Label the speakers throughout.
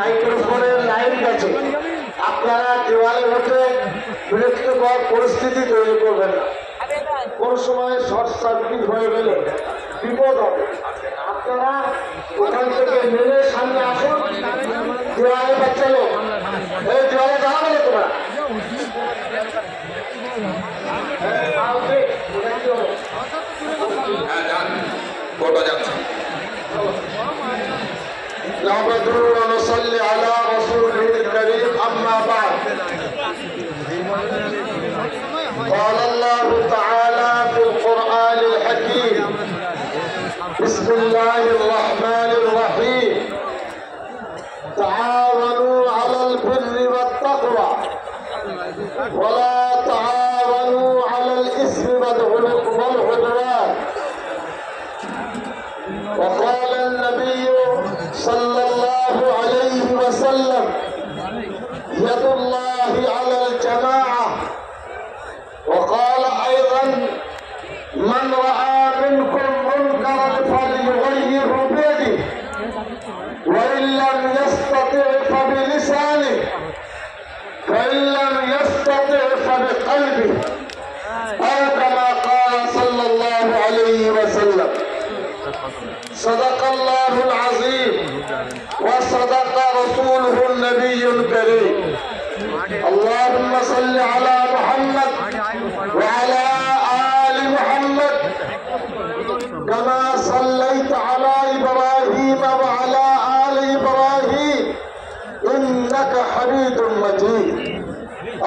Speaker 1: মাইক্রোফোনের লাইন গেছে, আপনারা দেওয়ালে উঠে বিরক্তিকর পরিস্থিতি তৈরি করবেন না। কোন সময় শর্ট সার্কিট হয়ে গেলে বিপদ হবে। আপনারা ওখান থেকে নেমে সামনে আসুন। দেওয়ালে বাচ্চা লোক, এই দেওয়ালে দাঁড়াবে না তোমরা। نحمده ونصلي على رسوله الكريم أما بعد قال الله تعالى في القرآن الحكيم بسم الله الرحمن الرحيم تعاونوا على البر والتقوى ولا تعاونوا على الإثم والعدوان وقال النبي صلى الله عليه وسلم يد الله على الجماعة وقال أيضا من رأى منكم منكرا فليغيره بيده وإن لم يستطع فبلسانه فإن لم يستطع فبقلبه أو كما قال صلى الله عليه وسلم صدق الله العظيم وصدق رسوله النبي الكريم اللهم صل على محمد وعلى آل محمد كما صليت على إبراهيم وعلى آل إبراهيم إنك حميد مجيد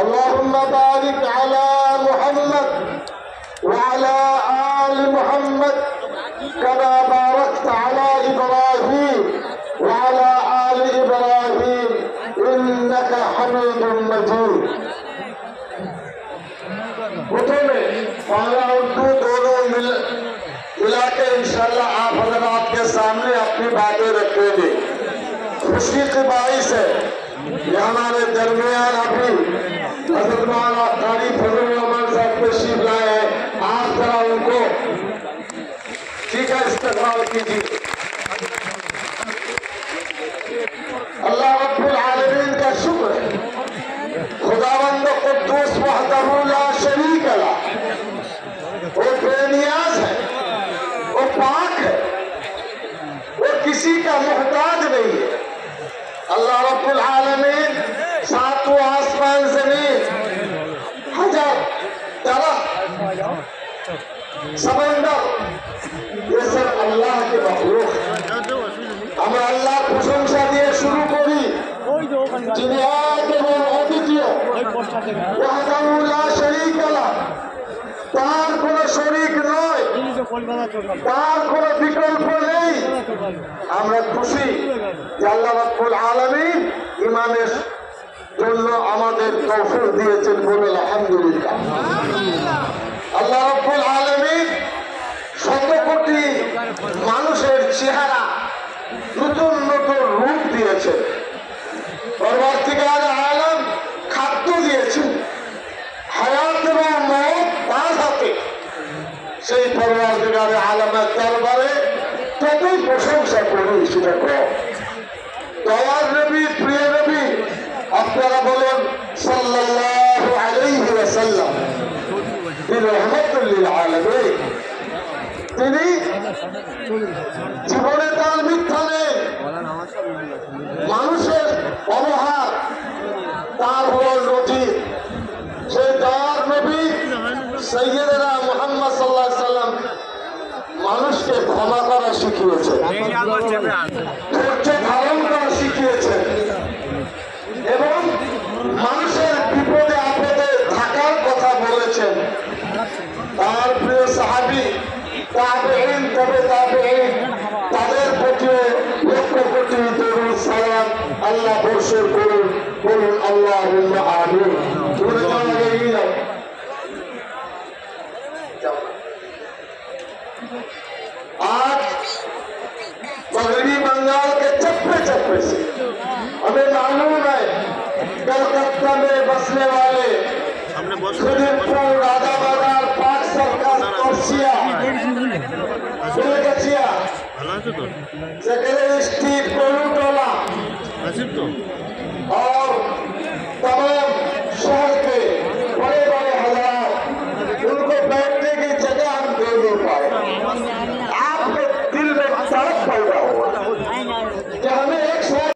Speaker 1: اللهم بارك على محمد وعلى آل محمد كما باركت على إبراهيم وعلى آل إبراهيم إنك حميد مجيد प्रथमे बांग्ला उर्दू दोनों मिला के इंशाल्लाह आप हजरात के सामने अपनी बातें रखेंगे। खुशी की बाइस है ये हमारे दरमियान अभी हजरत मौलाना कारी फजल रहमान साहब तशरीफ लाए हैं। आप जरा उनको ठीक है इस्तेमाल कीजिए। अल्लाह रब्बुल आलमीन का शुक्र है, खुदावंद कुद्दूस वहदहू ला शरीक लह, वो बेनियाज है, वो पाक है, वो किसी का मोहताज नहीं है। अल्लाह रब्बुल आलमीन सातों आसमान जमीन हजर दरख्त समंदर ये सब अल्लाह के मखलूक है। আমরা আল্লাহ প্রশংসা দিয়ে শুরু করি যিনি এক এবং অদ্বিতীয় ওয়াহদাহু লা শারীকা লাহ, তার কোন শরীক নয়, তার কোন বিকল্প নেই। আমরা খুশি যে আল্লাহ রাব্বুল আলামিন ইমানের জন্য আমাদের তৌফিক দিয়েছেন, বলে আলহামদুলিল্লাহ। আল্লাহ রাব্বুল আলামিন শত কোটি মানুষের চেহারা নতুন নতুন রূপ দিয়েছে, পরবর্তীকালে আলম খাদ্য দিয়েছে, হায়াত এবং মওত তার হাতে। সেই পরবর্তীকালে আলমের দরবারে ততই প্রশংসা করি সেটা কম। দয়ার নবী, প্রিয় নবী, আপনারা বলেন সাল্লাল্লাহু আলাইহি ওয়াসাল্লাম, তিনি রহমাতুল লিল আলামিন। তিনি জীবনে তার মিথ্যা নেই, মানুষের অবহার তার হল নজির। সেই দয়ার নবী সৈয়দনা মুহাম্মদ সাল্লাল্লাহু আলাইহি ওয়াসাল্লাম মানুষকে ক্ষমা করা শিখিয়েছেন, ধৈর্য ধারণ করা শিখিয়েছেন এবং মানুষের বিপদে আপদে থাকার কথা বলেছেন। তার প্রিয় সাহাবী তাবেঈন, তবে তাবেঈন, তাদের প্রতিও লক্ষ কোটি দরুদ সালাম আল্লাহ বর্ষণ করুন, বলুন আল্লাহুম্মা আমিন। आज पगड़ी बंगाल के चप्पे चप्पे से हमें मालूम है कलकत्ता में बसने वाले खिदिरपुर, राधा बाजार, पाक सर्कस, कोसिया, बेलगछिया, सेक्रेटरी स्ट्रीट, कोलूटोला,
Speaker 2: আসিফ তো